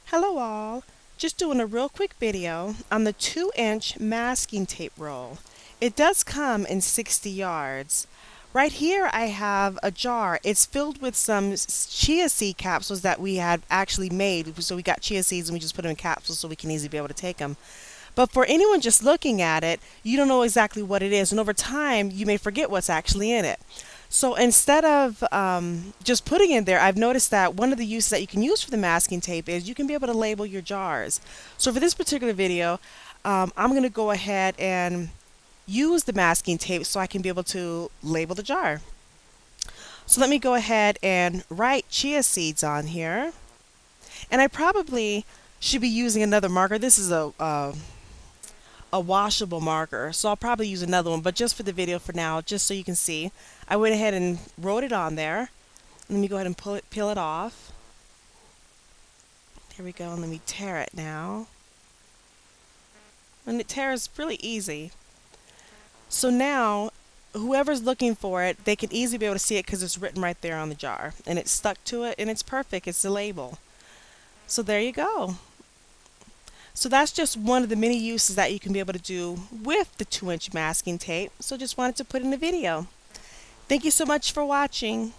Hello all, just doing a real quick video on the 2-inch masking tape roll. It does come in 60 yards. Right here I have a jar. It's filled with some chia seed capsules that we had actually made. So we got chia seeds and we just put them in capsules so we can easily be able to take them. But for anyone just looking at it, you don't know exactly what it is, and over time you may forget what's actually in it. So instead of just putting it there, I've noticed that one of the uses that you can use for the masking tape is you can be able to label your jars. So for this particular video, I'm going to go ahead and use the masking tape so I can be able to label the jar. So let me go ahead and write chia seeds on here. And I probably should be using another marker. This is a washable marker, so I'll probably use another one, but just for the video for now, just so you can see, I went ahead and wrote it on there. Let me go ahead and peel it off. There we go, and let me tear it now. And it tears really easy. So now, whoever's looking for it, they can easily be able to see it because it's written right there on the jar. And it's stuck to it, and it's perfect. It's the label. So there you go. So that's just one of the many uses that you can be able to do with the 2-inch masking tape. So just wanted to put in the video. Thank you so much for watching.